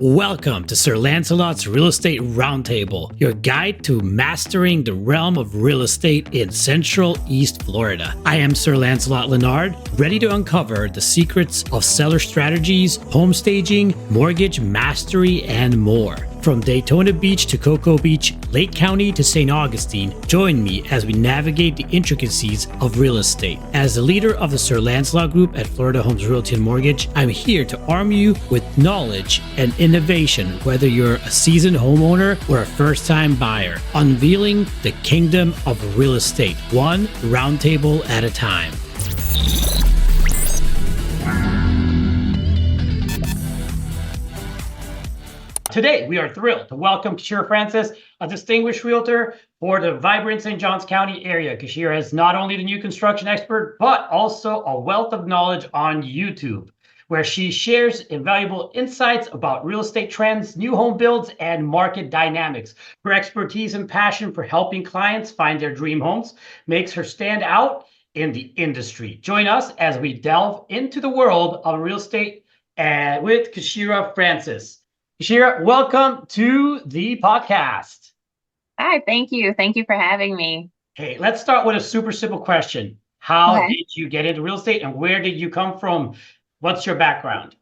Welcome to Sir Lancelot's Real Estate Roundtable, your guide to mastering the realm of real estate in Central East Florida. I am Sir Lancelot Leonard, ready to uncover the secrets of seller strategies, home staging, mortgage mastery, and more. From Daytona Beach to Cocoa Beach, Lake County to St. Augustine, join me as we navigate the intricacies of real estate. As the leader of the Sir Lancelot Group at Florida Homes Realty and Mortgage, I'm here to arm you with knowledge and innovation, whether you're a seasoned homeowner or a first-time buyer, unveiling the kingdom of real estate, one roundtable at a time. Today, we are thrilled to welcome Kashira Francis, a distinguished realtor for the vibrant St. Johns County area. Kashira is not only the new construction expert, but also a wealth of knowledge on YouTube, where she shares invaluable insights about real estate trends, new home builds, and market dynamics. Her expertise and passion for helping clients find their dream homes makes her stand out in the industry. Join us as we delve into the world of real estate with Kashira Francis. Kashira, welcome to the podcast. Hi, thank you. Thank you for having me. Hey, let's start with a super simple question. How did you get into real estate and where did you come from? What's your background?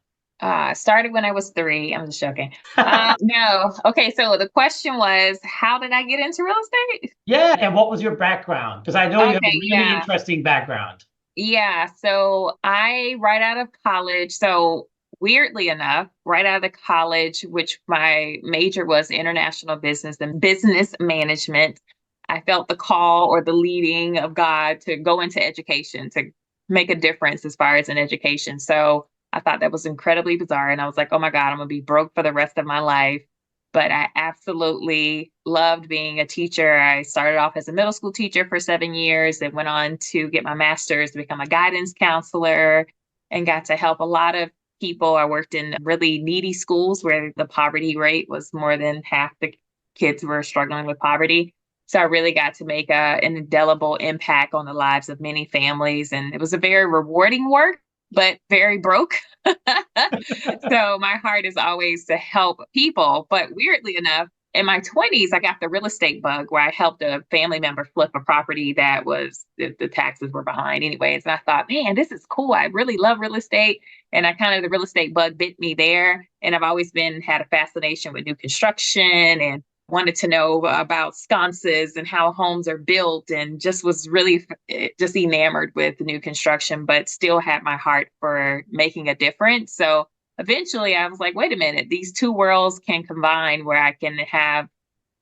Started when I was 3. I'm just joking. No. Okay, so the question was, how did I get into real estate? Yeah, and what was your background? Because I know you have a really yeah. interesting background. Yeah, so right out of college, so weirdly enough, right out of the college, which my major was international business and business management, I felt the call or the leading of God to go into education, to make a difference as far as in education. So I thought that was incredibly bizarre. And I was like, oh my God, I'm going to be broke for the rest of my life. But I absolutely loved being a teacher. I started off as a middle school teacher for 7 years and went on to get my master's to become a guidance counselor and got to help a lot of people. I worked in really needy schools where the poverty rate was more than half the kids were struggling with poverty. So I really got to make an indelible impact on the lives of many families. And it was a very rewarding work, but very broke. So my heart is always to help people. But weirdly enough, in my 20s, I got the real estate bug where I helped a family member flip a property that was the taxes were behind anyways. And I thought, man, this is cool. I really love real estate. And the real estate bug bit me there. And I've always had a fascination with new construction and wanted to know about sconces and how homes are built, and just was really just enamored with the new construction, but still had my heart for making a difference. So eventually I was like, wait a minute, these two worlds can combine where I can have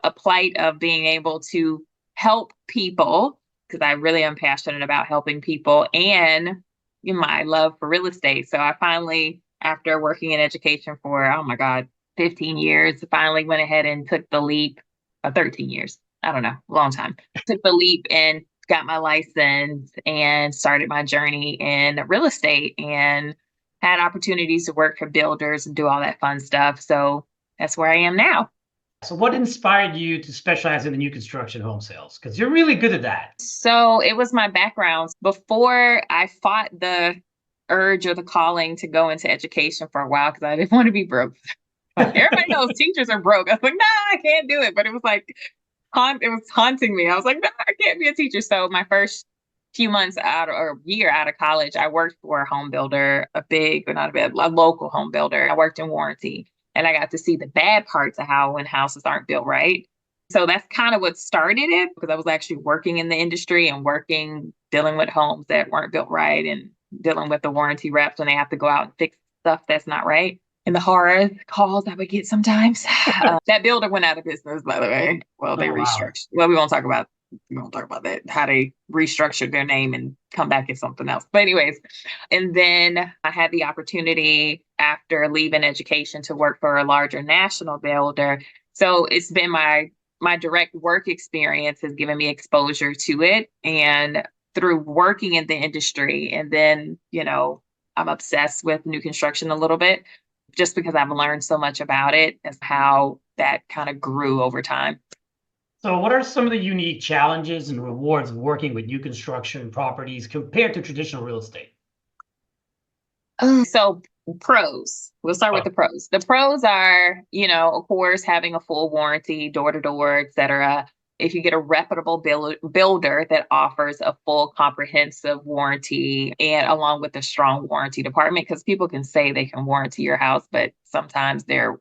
a plight of being able to help people, because I really am passionate about helping people, and my love for real estate. So I finally, after working in education for, oh my God, 15 years, finally went ahead and took the leap, 13 years, I don't know, long time. Took the leap and got my license and started my journey in real estate and had opportunities to work for builders and do all that fun stuff. So that's where I am now. So what inspired you to specialize in the new construction home sales? Because you're really good at that. So it was my background. Before I fought the urge or the calling to go into education for a while because I didn't want to be broke. Everybody knows teachers are broke. I was like, nah, I can't do it. But it was like, it was haunting me. I was like, no, I can't be a teacher. So my first few months out or year out of college, I worked for a home builder, a local home builder. I worked in warranty, and I got to see the bad parts of how when houses aren't built right. So that's kind of what started it, because I was actually working in the industry and dealing with homes that weren't built right and dealing with the warranty reps when they have to go out and fix stuff that's not right. And the horror calls I would get sometimes. That builder went out of business, by the way. Well, they restructured. Wow. Well, we won't talk about that, how they restructured their name and come back as something else. But anyways, and then I had the opportunity after leaving education to work for a larger national builder. So it's been my direct work experience has given me exposure to it. And through working in the industry, and then, I'm obsessed with new construction a little bit, just because I've learned so much about it, as how that kind of grew over time. So what are some of the unique challenges and rewards of working with new construction properties compared to traditional real estate? So pros. We'll start with Oh, the pros. The pros are, of course, having a full warranty, door to door, etc. If you get a reputable builder that offers a full comprehensive warranty and along with a strong warranty department, because people can say they can warranty your house, but sometimes their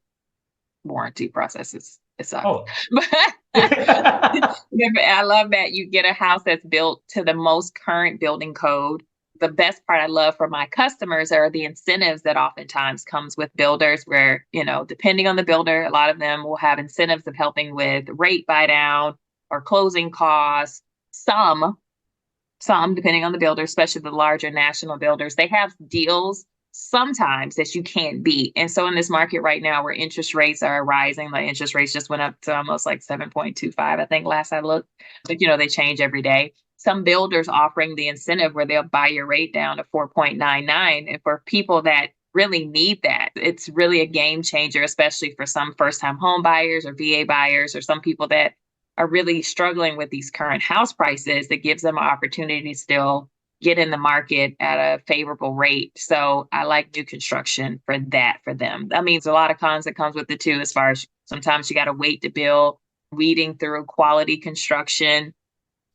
warranty processes it sucks. oh. But I love that you get a house that's built to the most current building code. The best part I love for my customers are the incentives that oftentimes comes with builders where, depending on the builder, a lot of them will have incentives of helping with rate buy down or closing costs. Some, depending on the builder, especially the larger national builders, they have deals sometimes that you can't beat. And so in this market right now where interest rates are rising, the interest rates just went up to almost like 7.25, I think last I looked. But they change every day. Some builders offering the incentive where they'll buy your rate down to 4.99. And for people that really need that, it's really a game changer, especially for some first time home buyers or VA buyers or some people that are really struggling with these current house prices. That gives them an opportunity to still get in the market at a favorable rate. So I like new construction for that for them. I mean, there's a lot of cons that comes with it too, as far as sometimes you got to wait to build, weeding through quality construction,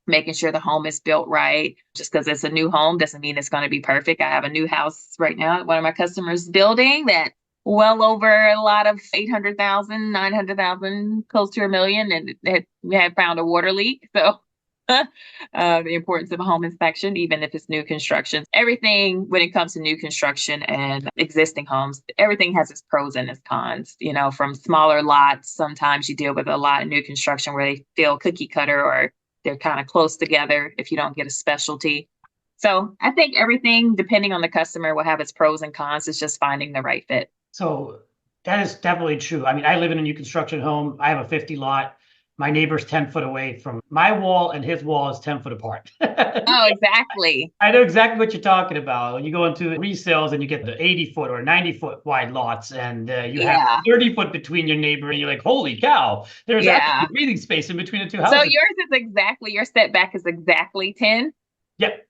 making sure the home is built right. Just because it's a new home doesn't mean it's going to be perfect. I have a new house right now, one of my customers building that well over a lot of 800,000, 900,000, close to a million, and we had found a water leak. So the importance of a home inspection, even if it's new construction. Everything when it comes to new construction and existing homes, everything has its pros and its cons. From smaller lots, sometimes you deal with a lot of new construction where they feel cookie cutter or they're kind of close together if you don't get a specialty. So I think everything, depending on the customer, will have its pros and cons. It's just finding the right fit. So that is definitely true. I mean, I live in a new construction home. I have a 50 lot. My neighbor's 10 foot away from my wall, and his wall is 10 foot apart. Oh, exactly. I know exactly what you're talking about. When you go into resales and you get the 80 foot or 90 foot wide lots, and you have Yeah. 30 foot between your neighbor, and you're like, holy cow, there's actually Yeah. breathing space in between the two So houses. yours is exactly, your setback is exactly 10. Yep.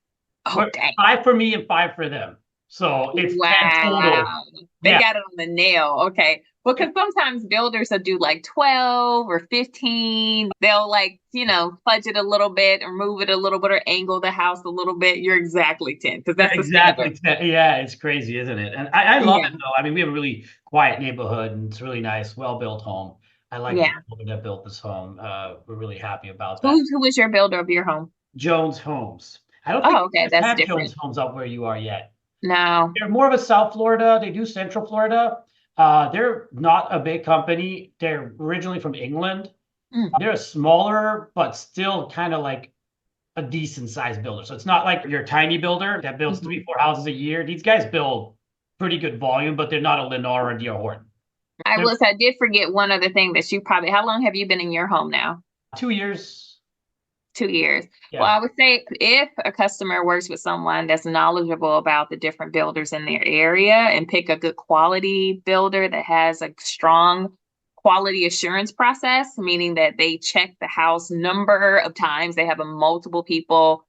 Oh, dang. Five for me and five for them. So it's 10 total. Wow. They Yeah, got it on the nail. Okay. Well, because sometimes builders will do like 12 or 15. They'll fudge it a little bit or move it a little bit or angle the house a little bit. You're exactly 10 because yeah, that's the standard. exactly. Yeah, it's crazy, isn't it? And I love Yeah. it though. I mean, we have a really quiet neighborhood and it's really nice, well-built home. I like the Yeah. builder that built this home. We're really happy about that. Who is your builder of your home? Jones Homes. I don't think Oh, you okay. guys That's have Jones different. Homes out where you are yet. No. They're more of a South Florida. They do Central Florida. They're not a big company. They're originally from England. Mm. They're a smaller, but still kind of like a decent sized builder. So it's not like your tiny builder that builds Mhm. three, four houses a year. These guys build pretty good volume, but they're not a Lennar or D.R. Horton. They're I did forget one other thing that you probably, how long have you been in your home now? 2 years. 2 years. Well, Yeah. I would say if a customer works with someone that's knowledgeable about the different builders in their area and pick a good quality builder that has a strong quality assurance process, meaning that they check the house number of times, they have a multiple people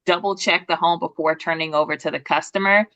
double check the home before turning over to the customer.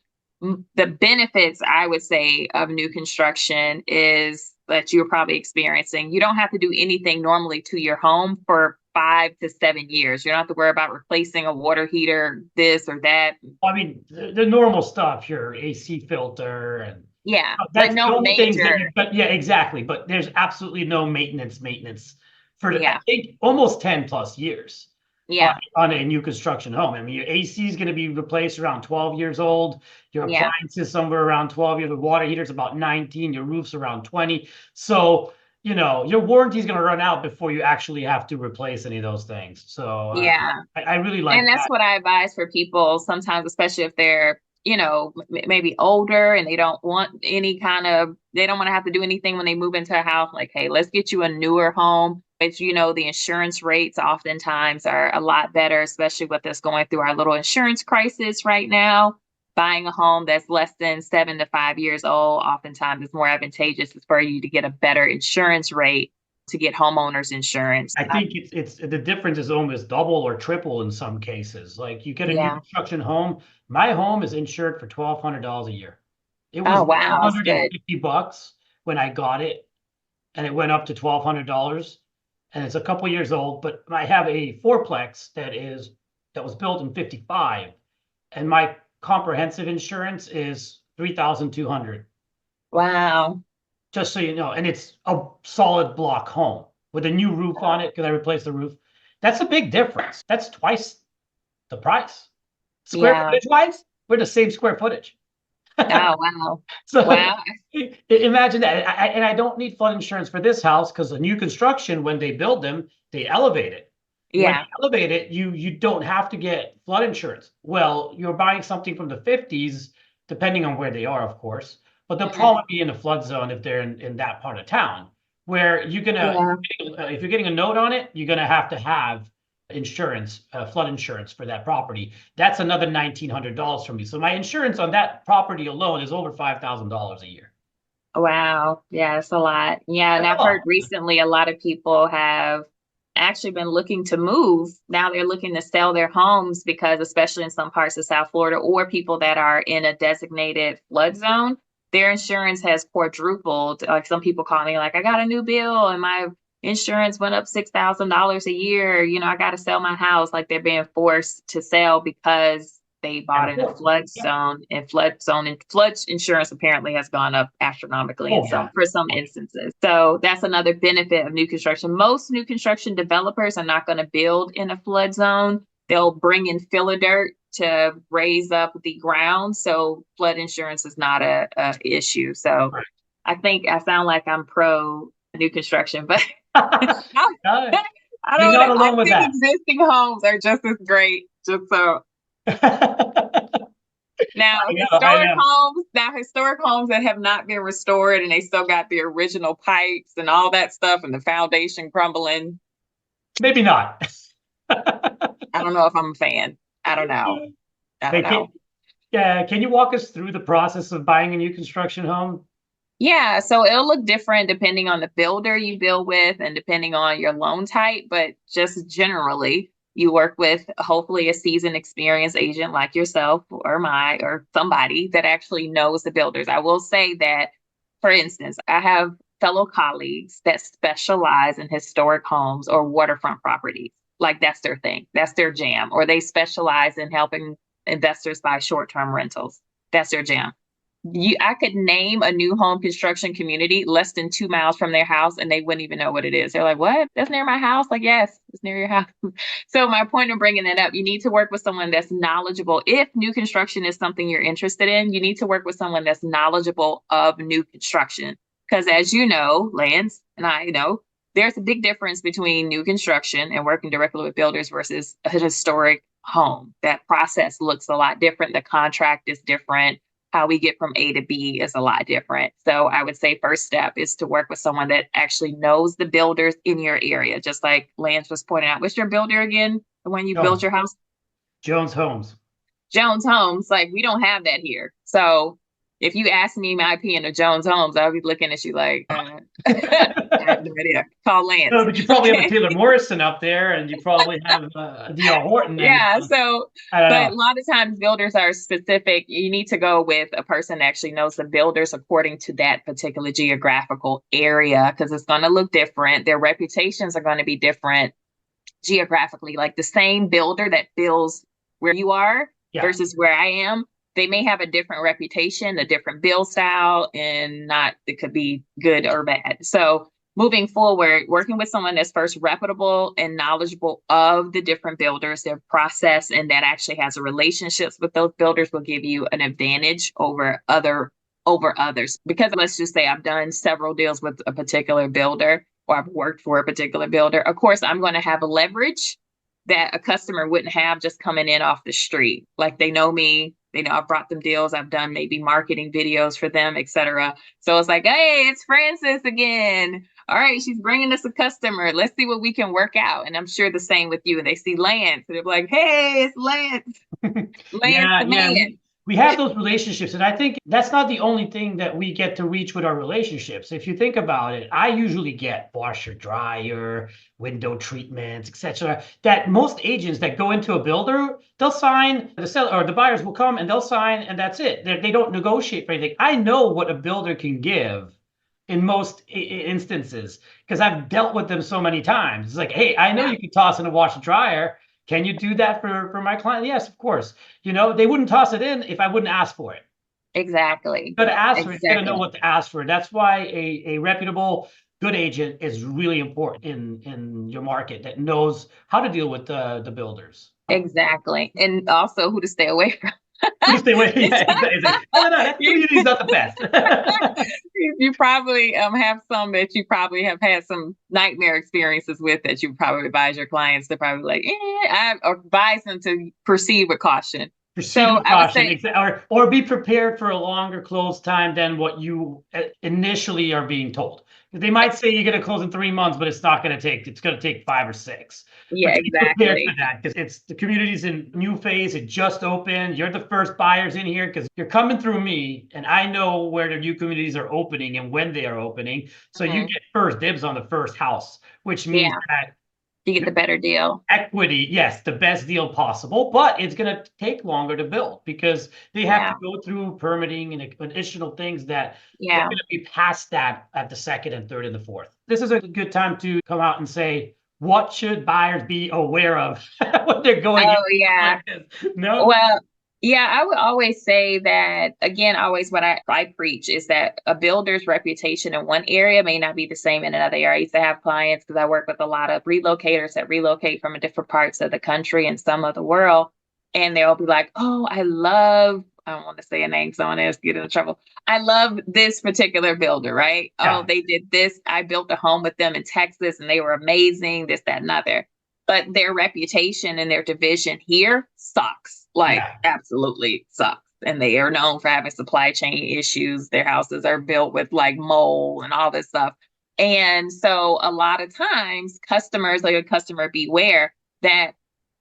The benefits I would say of new construction is that you're probably experiencing. You don't have to do anything normally to your home for 5 to 7 years. You don't have to worry about replacing a water heater, this or that. I mean, the normal stuff, your AC filter, and Yeah, but that's no the only things that major. you, but yeah, exactly. But there's absolutely no maintenance for, I Yeah, think, almost 10 plus years yeah, on a new construction home. I mean, your AC is going to be replaced around 12 years old. Your yeah, appliances somewhere around 12 years. The water heater's about 19. Your roof's around 20. So, your warranty is going to run out before you actually have to replace any of those things. So yeah. I really And like that's that. what I advise for people sometimes, especially if they're, maybe older and they don't want they don't want to have to do anything when they move into a house. Like, hey, let's get you a newer home. But, the insurance rates oftentimes are a lot better, especially with us going through our little insurance crisis right now. Buying a home that's less than 7 to 5 years old, oftentimes is more advantageous for you to get a better insurance rate to get homeowners insurance. I think it's the difference is almost double or triple in some cases. Like you get a new Yeah. construction home. My home is insured for $1,200 a year. It was Oh, wow. That's good. $150 when I got it, and it went up to $1,200. And it's a couple years old, but I have a fourplex that was built in 55, and my comprehensive insurance is 3,200. Wow. Just so you know, and it's a solid block home with a new roof on it because I replaced the roof. That's a big difference. That's twice the price. Square Yeah. footage wise, we're the same square footage. Oh, wow. So Wow. imagine that. And I don't need flood insurance for this house because the new construction, when they build them, they elevate it. When Yeah. you elevate it, you don't have to get flood insurance. Well, you're buying something from the 50s, depending on where they are, of course. But they'll Mhm. probably be in a flood zone if they're in that part of town, where Yeah. if you're getting a note on it, you're gonna have to have insurance, flood insurance for that property. That's another $1,900 from me. So my insurance on that property alone is over $5,000 a year. Wow. Yeah, it's a lot. Yeah. And That's a I've heard lot. recently a lot of people have actually been looking to move. Now they're looking to sell their homes because, especially in some parts of South Florida, or people that are in a designated flood zone, their insurance has quadrupled. Like some people call me, like, I got a new bill and my insurance went up $6,000 a year. I got to sell my house. Like they're being forced to sell because they And bought in a afford. flood Yeah. zone, and flood insurance apparently has gone up astronomically Oh, yeah. for some instances. So that's another benefit of new construction. Most new construction developers are not going to build in a flood zone. They'll bring in filler dirt to raise up the ground. So flood insurance is not a issue. So Right. I think I sound like I'm pro new construction, but No, I you're don't not know. I alone with think that. existing homes are just as great. Just so now, I know. historic homes that have not been restored and they still got the original pipes and all that stuff and the foundation crumbling. Maybe not. I don't know if I'm a fan. I don't know. I don't Hey, know. can you walk us through the process of buying a new construction home? Yeah, so it'll look different depending on the builder you deal with and depending on your loan type, but just generally, you work with hopefully a seasoned, experienced agent like yourself or somebody that actually knows the builders. I will say that, for instance, I have fellow colleagues that specialize in historic homes or waterfront properties. Like that's their thing, that's their jam, or they specialize in helping investors buy short-term rentals. That's their jam. I could name a new home construction community less than 2 miles from their house and they wouldn't even know what it is. They're like, what? That's near my house? Like, yes, it's near your house. So my point of bringing that up, you need to work with someone that's knowledgeable. If new construction is something you're interested in, you need to work with someone that's knowledgeable of new construction. Because as you know, Lance and I know, there's a big difference between new construction and working directly with builders versus a historic home. That process looks a lot different. The contract is different. How we get from A to B is a lot different. So I would say first step is to work with someone that actually knows the builders in your area. Just like Lance was pointing out, what's your builder again? The one you built Jones. your house? Jones Homes. Jones Homes. Like we don't have that here. So if you ask me my opinion of Jones Homes, I'll be looking at you like, I have no idea. Call Lance. No, but you probably have a Okay. Taylor Morrison up there, and you probably have a D.R. Horton, and Yeah. So, I don't but a know. lot of times builders are specific. You need to go with a person that actually knows the builders according to that particular geographical area because it's going to look different. Their reputations are going to be different geographically. Like the same builder that builds where you are Yeah. versus where I am, they may have a different reputation, a different build style, and not it could be good or bad. So moving forward, working with someone that's first reputable and knowledgeable of the different builders, their process, and that actually has relationships with those builders will give you an advantage over others. Because let's just say I've done several deals with a particular builder or I've worked for a particular builder. Of course, I'm going to have a leverage that a customer wouldn't have just coming in off the street. Like they know me, they know I've brought them deals, I've done maybe marketing videos for them, etc. So it's like, hey, it's Francis again. All right, she's bringing us a customer. Let's see what we can work out. And I'm sure the same with you. And they see Lance, and they're like, hey, it's Lance. Lance Yeah, the man. we have those relationships, and I think that's not the only thing that we get to reach with our relationships. If you think about it, I usually get washer, dryer, window treatments, etc. That most agents that go into a builder, they'll sign, the seller or the buyers will come and they'll sign, and that's it. They don't negotiate for anything. I know what a builder can give in most instances because I've dealt with them so many times. It's like, hey, I know Yeah, you can toss in a washer dryer. Can you do that for my client? Yes, of course. They wouldn't toss it in if I wouldn't ask for it. exactly. You got to ask for it. You got to know Exactly. what to ask for. That's why a reputable, good agent is really important in your market that knows how to deal with the builders. Exactly. And also who to stay away from. Who to stay away? Yeah, exactly. No, that you, community is not the best. you probably have some that you probably have had some nightmare experiences with that you probably advise your clients to probably like, or advise them to proceed with caution. Proceed So with I would caution, say, or be prepared for a longer close time than what you initially are being told. They might say you're going to close in 3 months, but it's not going to take. It's going to take 5 or 6. yeah, But be prepared for exactly. that because it's the community's in new phase. It just opened. You're the first buyers in here because you're coming through me, and I know where the new communities are opening and when they are opening. So you Mhm. get first dibs on the first house, which means Yeah, that you get the better deal. equity, yes, the best deal possible, but it's going to take longer to build because they have to Yeah, go through permitting and additional things that they're yeah. going to be past that at the second and third and the fourth. This is a good time to come out and say, what should buyers be aware of when they're going into Oh, something yeah. like this? No? Well, yeah, I would always say that again, always what I preach is that a builder's reputation in one area may not be the same in another area. I used to have clients because I work with a lot of relocators that relocate from different parts of the country and some of the world. And they'll be like, oh, I don't want to say a name because I want to get into trouble. I love this particular builder, right? Oh, Yeah. they did this. I built a home with them in Texas and they were amazing, this, that, and other, but their reputation and their division here sucks, like Yeah. absolutely sucks. And they are known for having supply chain issues. Their houses are built with like mold and all this stuff. And so a lot of times customers, like a customer beware that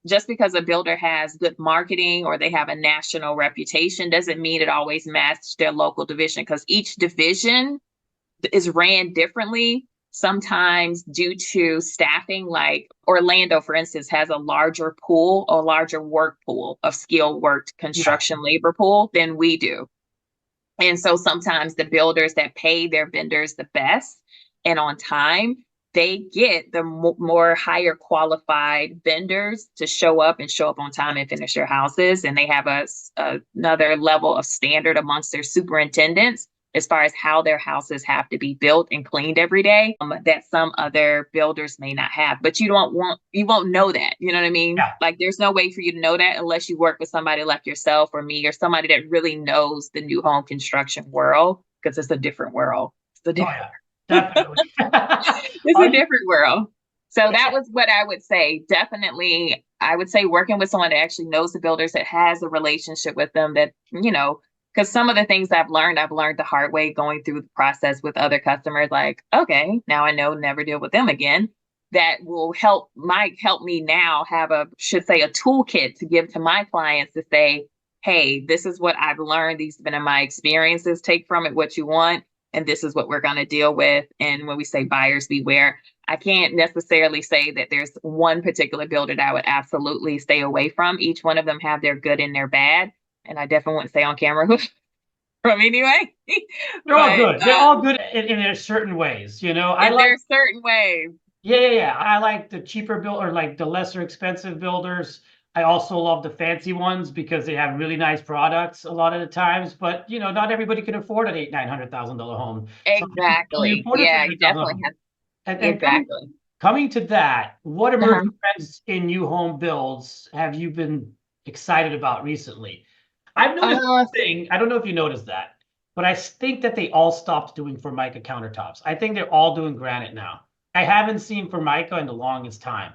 just because a builder has good marketing or they have a national reputation doesn't mean it always matches their local division because each division is ran differently, sometimes due to staffing. Like Orlando, for instance, has a larger pool, a larger work pool of skilled work Yeah. construction labor pool than we do. And so sometimes the builders that pay their vendors the best and on time, they get the more higher qualified vendors to show up and show up on time and finish their houses. And they have another level of standard amongst their superintendents as far as how their houses have to be built and cleaned every day, that some other builders may not have. But you won't know that. You know what I mean? Yeah. Like there's no way for you to know that unless you work with somebody like yourself or me or somebody that really knows the new home construction world because it's a different world. It's a Oh, different yeah. Definitely. it's Are a you? different world. So that was what I would say. Definitely, I would say working with someone that actually knows the builders, that has a relationship with them, that, because some of the things I've learned the hard way going through the process with other customers. Like, okay, now I know never deal with them again. That might help me now have should say, a toolkit to give to my clients to say, hey, this is what I've learned. These have been my experiences. Take from it what you want, and this is what we're going to deal with. And when we say buyers beware, I can't necessarily say that there's one particular builder that I would absolutely stay away from. Each one of them have their good and their bad. And I definitely wouldn't say on camera who from anyway. They're all But good. They're all good in their certain ways. I and like. there's certain ways. Yeah, yeah, yeah. I like the cheaper build or like the lesser expensive builders. I also love the fancy ones because they have really nice products a lot of the times. But not everybody can afford an $800,000 home. Some people can only Exactly. afford a three Yeah, you hundred thousand definitely home. have. And Exactly. coming to that, what Uh-huh. emerging trends in new home builds have you been excited about recently? I've noticed Uh, one thing. I don't know if you noticed that, but I think that they all stopped doing Formica countertops. I think they're all doing granite now. I haven't seen Formica in the longest time.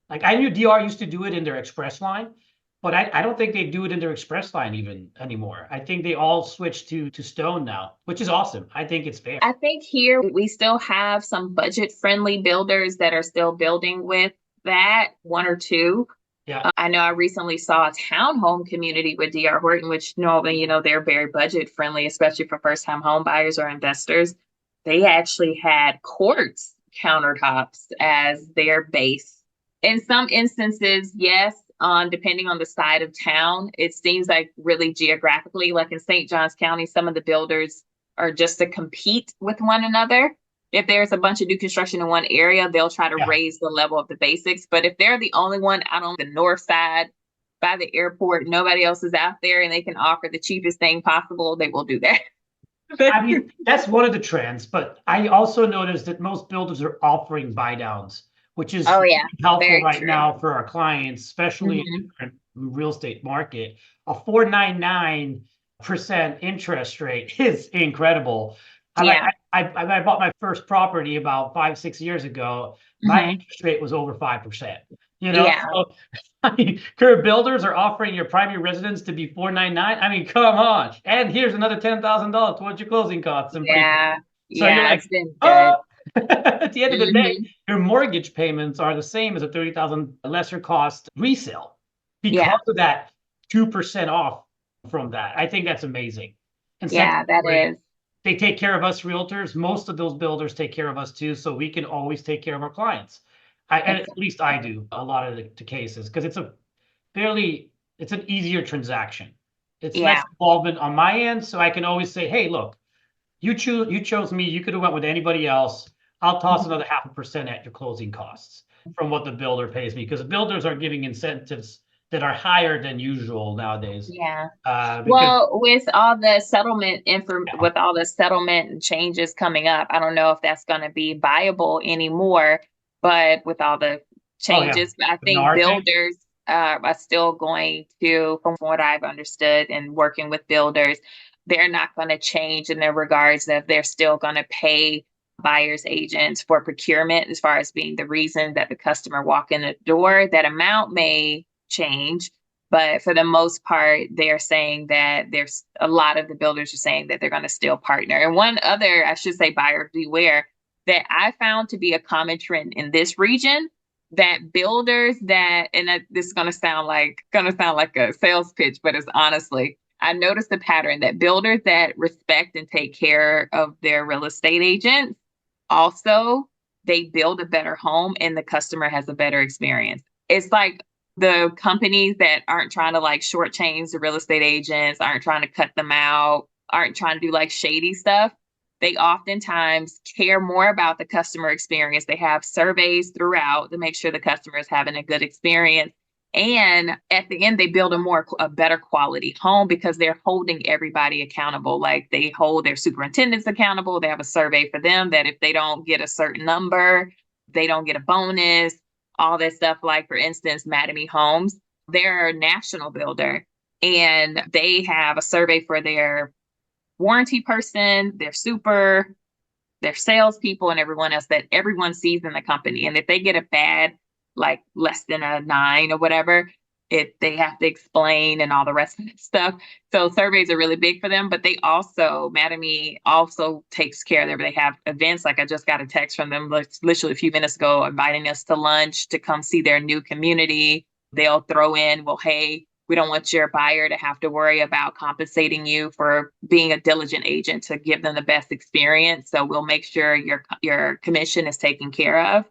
Like I knew DR used to do it in their express line, but I don't think they do it in their express line even anymore. I think they all switched to stone now, which is awesome. I think it's fair. I think here we still have some budget friendly builders that are still building with that, one or two. Yeah. I know I recently saw a townhome community with DR Horton, which normally, they're very budget friendly, especially for first time home buyers or investors. They actually had quartz countertops as their base. In some instances, yes, depending on the side of town, it seems like really geographically, like in St. Johns County, some of the builders are just to compete with one another. If there's a bunch of new construction in one area, they'll try to Yeah. raise the level of the basics. But if they're the only one out on the north side by the airport, nobody else is out there and they can offer the cheapest thing possible, they will do that. I mean, that's one of the trends, but I also noticed that most builders are offering buy downs, which is Oh yeah, helpful very right true. now for our clients, especially in Mhm. the current real estate market. A 4.99% interest rate is incredible. Yeah. I bought my first property about 5, 6 years ago. My Mhm. interest rate was over 5%. Yeah. So I mean, current builders are offering your primary residence to be 4.99. I mean, come on. And here's another $10,000 towards your closing costs and premiums. Yeah. So you're Yeah. like, It's been oh, good. at the end of the day, Mhm. your mortgage payments are the same as a 30,000 lesser cost resale Yeah. because of that 2% off from that. I think that's amazing. Yeah, Incentive that great. is. They take care of us realtors. Most of those builders take care of us too, so we can always take care of our clients. And at least I do a lot of the cases because it's an easier transaction. It's less Yeah. involvement on my end, so I can always say, hey, look, you chose me, you could have went with anybody else. I'll toss Mhm. another 0.5% at your closing costs from what the builder pays me, because the builders are giving incentives that are higher than usual nowadays. Yeah. Because Well, with all the settlement changes coming up, I don't know if that's going to be viable anymore. But with all the oh yeah, changes, I the think NAR thing. builders are still going to, from what I've understood and working with builders, they're not going to change in their regards that they're still going to pay buyers agents for procurement as far as being the reason that the customer walk in the door. That amount may change, but for the most part, they're saying that there's a lot of the builders are saying that they're going to still partner. And one other, I should say, buyer beware that I found to be a common trend in this region, that builders that, and this is going to sound like a sales pitch, but it's honestly, I noticed the pattern that builders that respect and take care of their real estate agents, also they build a better home and the customer has a better experience. It's like the companies that aren't trying to like shortchange the real estate agents, aren't trying to cut them out, aren't trying to do like shady stuff. They oftentimes care more about the customer experience. They have surveys throughout to make sure the customer is having a good experience. And at the end, they build a better quality home because they're holding everybody accountable. Like they hold their superintendents accountable. They have a survey for them that if they don't get a certain number, they don't get a bonus, all that stuff. Like, for instance, Mattamy Homes, they're a national builder and they have a survey for their warranty person, their salespeople, and everyone else that everyone sees in the company. And if they get a bad, like less than a 9 or whatever, they have to explain and all the rest of the stuff. So surveys are really big for them, but Mattamy also takes care of them. They have events. Like I just got a text from them literally a few minutes ago inviting us to lunch to come see their new community. They'll throw in, well, hey, we don't want your buyer to have to worry about compensating you for being a diligent agent to give them the best experience. So we'll make sure your commission is taken care of.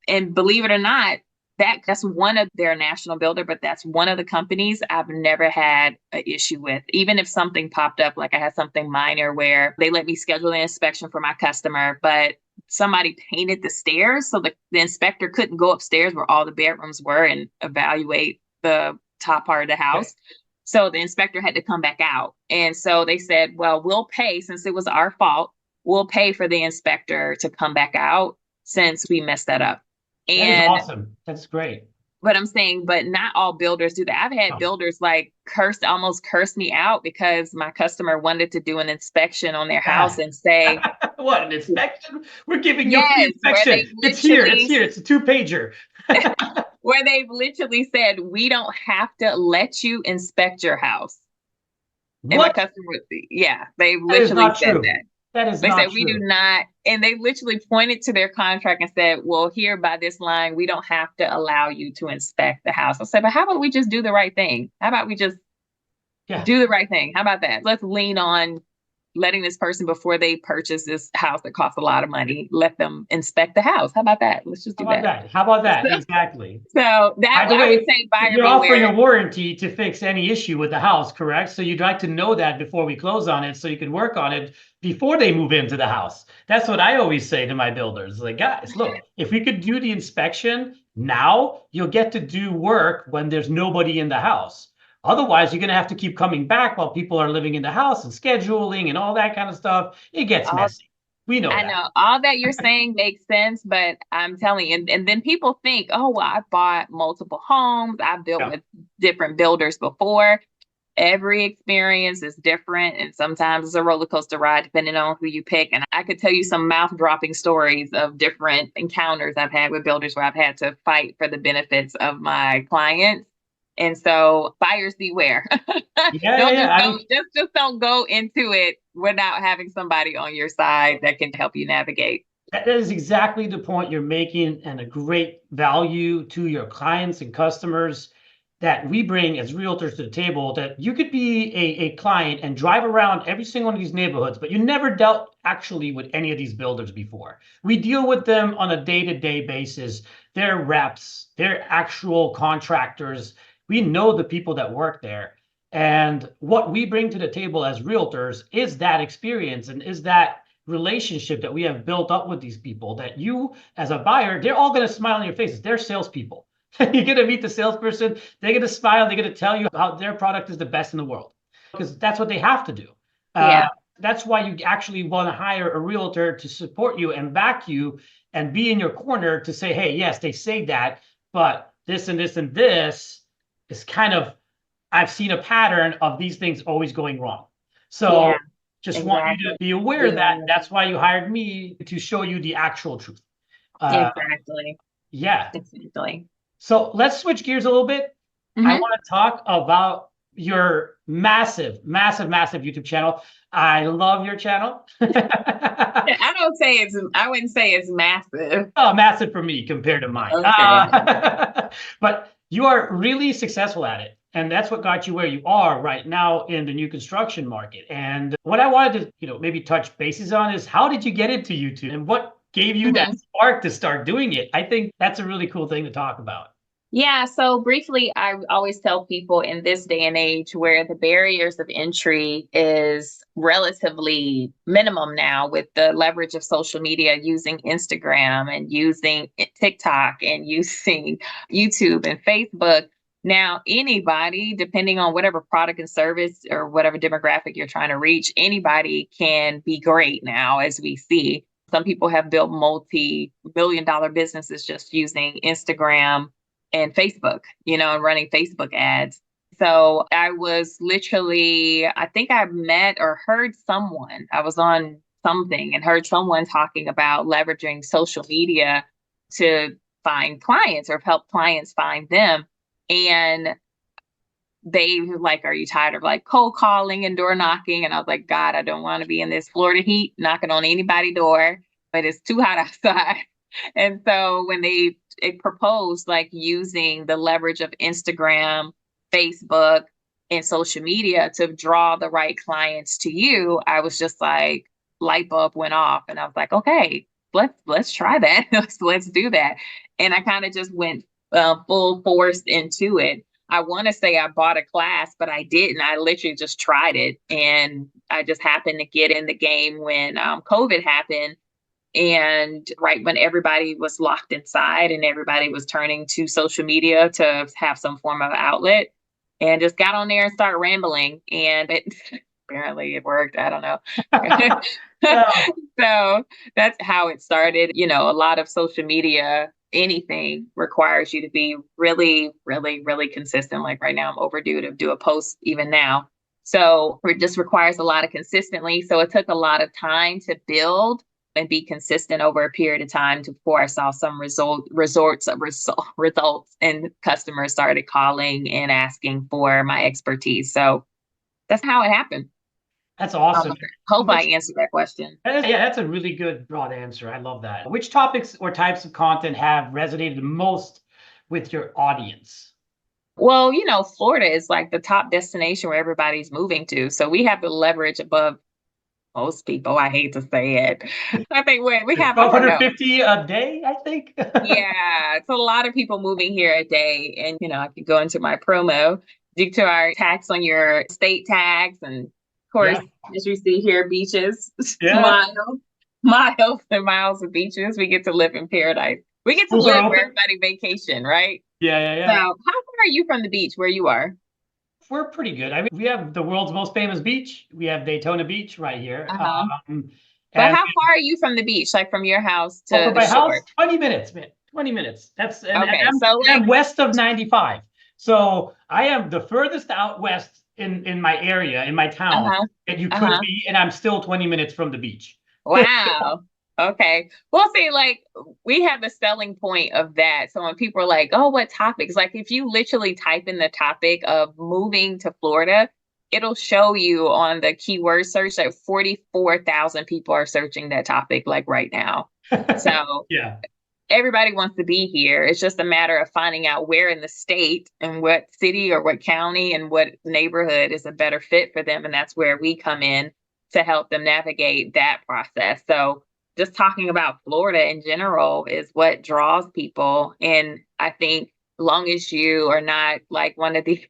And believe it or not, that's one of their national builder, but that's one of the companies I've never had an issue with. Even if something popped up, like I had something minor where they let me schedule an inspection for my customer, but somebody painted the stairs so the inspector couldn't go upstairs where all the bedrooms were and evaluate the top part of the house. So the inspector had to come back out. And so they said, well, we'll pay, since it was our fault, we'll pay for the inspector to come back out since we messed that up. That is And awesome. That's great. but I'm saying, but not all builders do that. I've had Oh. builders like almost curse me out because my customer wanted to do an inspection on their house and say, What, an inspection? We're giving you a free yes, inspection. It's here. It's a 2-pager. where they've literally said, we don't have to let you inspect your house. And my What? customer, yeah, they've That is literally not said true. that. That is They not said, we do true. not, and they literally pointed to their contract and said, well, here by this line, we don't have to allow you to inspect the house. I said, but how about we just do the right thing? How about we just Yeah. do the right thing? How about that? Let's lean on letting this person, before they purchase this house that costs a lot of money, let them inspect the house. How about that? Let's just How do about that. that? How about that? So, Exactly. so that By the I would way, say buyer you're offering beware. a warranty to fix any issue with the house, correct? So you'd like to know that before we close on it so you can work on it before they move into the house. That's what I always say to my builders. Like, guys, look, if we could do the inspection now, you'll get to do work when there's nobody in the house. Otherwise, you're going to have to keep coming back while people are living in the house and scheduling and all that kind of stuff. It gets All messy. We know I that. know all that you're saying makes sense, but I'm telling you, and then people think, oh, well, I bought multiple homes, I built Yeah. with different builders before. Every experience is different, and sometimes it's a roller coaster ride depending on who you pick. And I could tell you some mouth dropping stories of different encounters I've had with builders where I've had to fight for the benefits of my clients. And so buyers beware. Yeah, yeah, Don't yeah. just I go, mean, just don't go into it without having somebody on your side that can help you navigate. that is exactly the point you're making, and a great value to your clients and customers that we bring as realtors to the table. That you could be a client and drive around every single one of these neighborhoods, but you never dealt actually with any of these builders before. We deal with them on a day-to-day basis. They're reps, they're actual contractors. We know the people that work there. And what we bring to the table as realtors is that experience and is that relationship that we have built up with these people, that you as a buyer, they're all going to smile on your faces. They're salespeople. You're going to meet the salesperson. They're going to smile. They're going to tell you how their product is the best in the world, because that's what they have to do. Yeah. That's why you actually want to hire a realtor to support you and back you and be in your corner to say, hey, yes, they say that, but this and this and this is kind of, I've seen a pattern of these things always going wrong. So Yeah, just want you to exactly. be aware that that's why you hired me, to show you the actual truth. Uh, Exactly. yeah. Exactly. So let's switch gears a little bit. I Hmm. want to talk about your massive, massive, massive YouTube channel. I love your channel. I wouldn't say it's massive. Oh, massive for me compared to mine. Okay. But you are really successful at it. And that's what got you where you are right now in the new construction market. And what I wanted to, maybe touch bases on is, how did you get into YouTube and what gave you that Mhm. spark to start doing it? I think that's a really cool thing to talk about. Yeah, so briefly, I always tell people in this day and age where the barriers of entry is relatively minimum now, with the leverage of social media, using Instagram and using TikTok and using YouTube and Facebook. Now, anybody, depending on whatever product and service or whatever demographic you're trying to reach, anybody can be great now, as we see. Some people have built multi-million dollar businesses just using Instagram and Facebook, and running Facebook ads. So I was literally, I think I met or heard someone, I was on something and heard someone talking about leveraging social media to find clients or help clients find them. And they were like, are you tired of like cold calling and door knocking? And I was like, God, I don't want to be in this Florida heat knocking on anybody's door, but it's too hot outside. And so when it proposed like using the leverage of Instagram, Facebook, and social media to draw the right clients to you, I was just like, light bulb went off, and I was like, okay, let's try that. let's do that. And I kind of just went full force into it. I want to say I bought a class, but I didn't. I literally just tried it, and I just happened to get in the game when COVID happened. And right when everybody was locked inside and everybody was turning to social media to have some form of outlet, and just got on there and started rambling. And it apparently it worked. I don't know. Yeah. So that's how it started. A lot of social media, anything requires you to be really, really, really consistent. Like right now, I'm overdue to do a post even now. So it just requires a lot of consistently. So it took a lot of time to build and be consistent over a period of time before I saw some results, and customers started calling and asking for my expertise. So that's how it happened. That's awesome. Hope I answered that question. Yeah, that's a really good broad answer. I love that. Which topics or types of content have resonated the most with your audience? Well, Florida is like the top destination where everybody's moving to. So we have the leverage above most people. I hate to say it. I think we have, I don't know. 1,250 a day, I think. Yeah, it's a lot of people moving here a day. And, I could go into my promo due to our tax on your state tax. And of course, as you see here, beaches, miles and miles of beaches. We get to live in paradise. We get to live where everybody vacation, right? Yeah. So how far are you from the beach where you are? We're pretty good. I mean, we have the world's most famous beach. We have Daytona Beach right here. But how far are you from the beach, like from your house to from the my shore? house, 20 minutes, man. 20 minutes. That's Okay, I'm west of 95. So I am the furthest out west in my area, in my town that you could be, and I'm still 20 minutes from the beach. Wow. Okay. Well, see, like we have the selling point of that. So when people are like, oh, what topics? Like if you literally type in the topic of moving to Florida, it'll show you on the keyword search that 44,000 people are searching that topic like right now. So yeah, everybody wants to be here. It's just a matter of finding out where in the state and what city or what county and what neighborhood is a better fit for them. And that's where we come in to help them navigate that process. So just talking about Florida in general is what draws people. And I think long as you are not like one of the,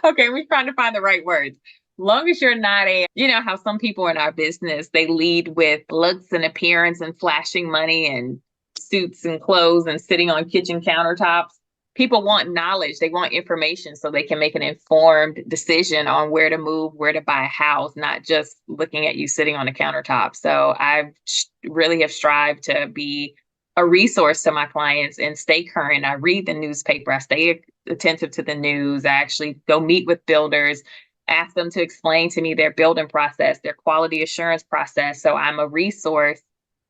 okay, we're trying to find the right words. Long as you're not how some people in our business, they lead with looks and appearance and flashing money and suits and clothes and sitting on kitchen countertops. People want knowledge. They want information so they can make an informed decision on where to move, where to buy a house, not just looking at you sitting on a countertop. So I really have strived to be a resource to my clients and stay current. I read the newspaper. I stay attentive to the news. I actually go meet with builders, ask them to explain to me their building process, their quality assurance process. So I'm a resource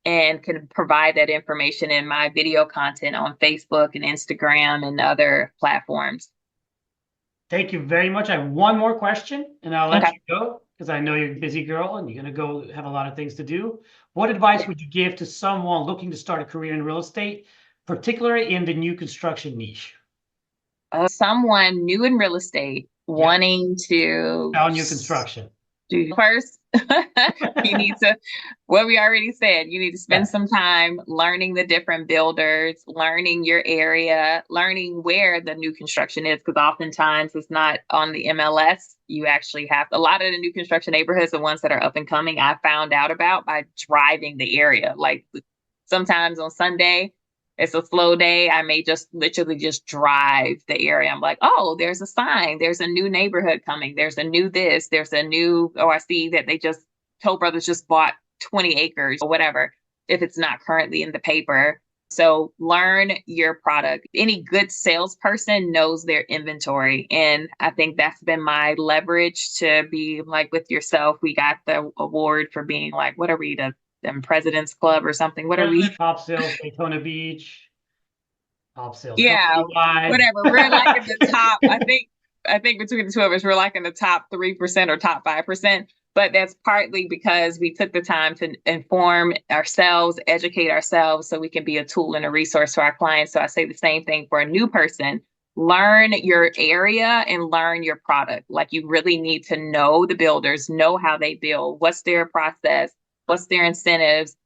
and can provide that information in my video content on Facebook and Instagram and other platforms. Thank you very much. I have one more question and I'll let you go because I know you're a busy girl and you're going to go have a lot of things to do. What advice would you give to someone looking to start a career in real estate, particularly in the new construction niche? Someone new in real estate wanting to sell new construction. First, you need to, what we already said, you need to spend some time learning the different builders, learning your area, learning where the new construction is, because oftentimes it's not on the MLS. You actually have a lot of the new construction neighborhoods, the ones that are up and coming, I found out about by driving the area. Like sometimes on Sunday, it's a slow day. I may just literally just drive the area. I'm like, oh, there's a sign. There's a new neighborhood coming. There's a new this. There's a new, I see that Toll Brothers just bought 20 acres or whatever, if it's not currently in the paper. So learn your product. Any good salesperson knows their inventory. And I think that's been my leverage to be like with yourself. We got the award for being like, what are we, the President's Club or something? What are we? Top sales, Daytona Beach. Top sales. Yeah, whatever. We're like in the top. I think between the two of us, we're like in the top 3% or top 5%. But that's partly because we took the time to inform ourselves, educate ourselves, so we can be a tool and a resource to our clients. So I say the same thing for a new person. Learn your area and learn your product. Like you really need to know the builders, know how they build, what's their process, what's their incentives,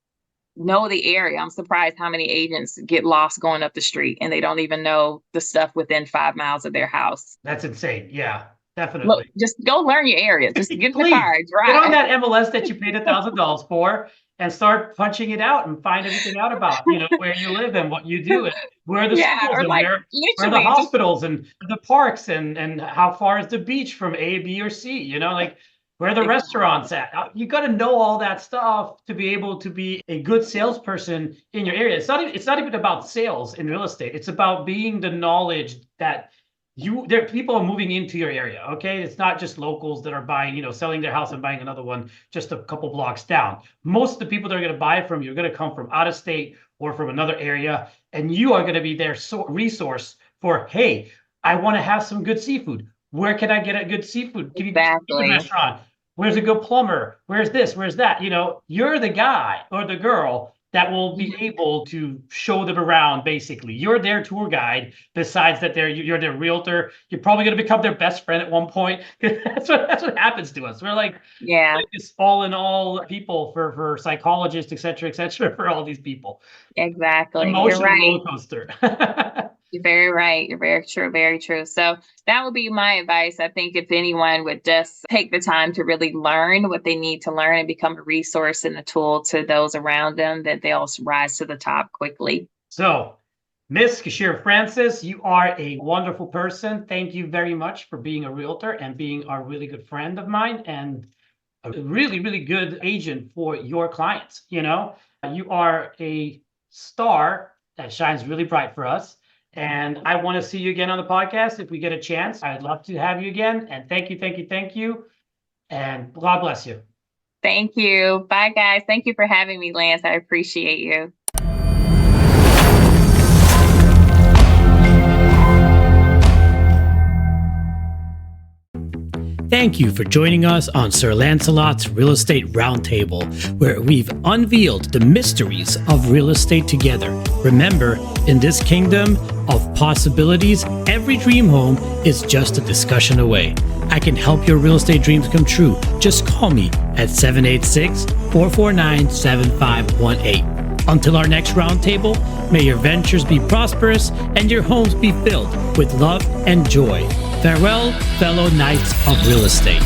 know the area. I'm surprised how many agents get lost going up the street and they don't even know the stuff within 5 miles of their house. That's insane. Yeah, definitely. Look, just go learn your area. Just get in the car, drive. Get on that MLS that you paid $1,000 for and start punching it out and find everything out about, where you live and what you do and where the schools and where the hospitals and the parks and how far is the beach from A, B, or C, like where the restaurants at. You got to know all that stuff to be able to be a good salesperson in your area. It's not even about sales in real estate. It's about being the knowledge that people are moving into your area. Okay. It's not just locals that are buying, selling their house and buying another one just a couple blocks down. Most of the people that are going to buy from you are going to come from out of state or from another area. And you are going to be their resource for, hey, I want to have some good seafood. Where can I get a good seafood? Give me a restaurant. Where's a good plumber? Where's this? Where's that? You know, you're the guy or the girl that will be able to show them around, basically. You're their tour guide, besides that you're their realtor. You're probably going to become their best friend at one point. That's what happens to us. We're like this all in all people for psychologists, et cetera, for all these people. Exactly. Emotional You're right. roller coaster. You're very right. You're very true. Very true. So that would be my advice. I think if anyone would just take the time to really learn what they need to learn and become a resource and a tool to those around them, that they'll rise to the top quickly. So, Miss Kashira Francis, you are a wonderful person. Thank you very much for being a realtor and being a really good friend of mine and a really, really good agent for your clients. You know, you are a star that shines really bright for us. And I want to see you again on the podcast if we get a chance. I'd love to have you again. And thank you. And God bless you. Thank you. Bye, guys. Thank you for having me, Lance. I appreciate you. Thank you for joining us on Sir Lancelot's Real Estate Roundtable, where we've unveiled the mysteries of real estate together. Remember, in this kingdom of possibilities, every dream home is just a discussion away. I can help your real estate dreams come true. Just call me at 786-449-7518. Until our next roundtable, may your ventures be prosperous and your homes be filled with love and joy. Farewell, fellow knights of real estate.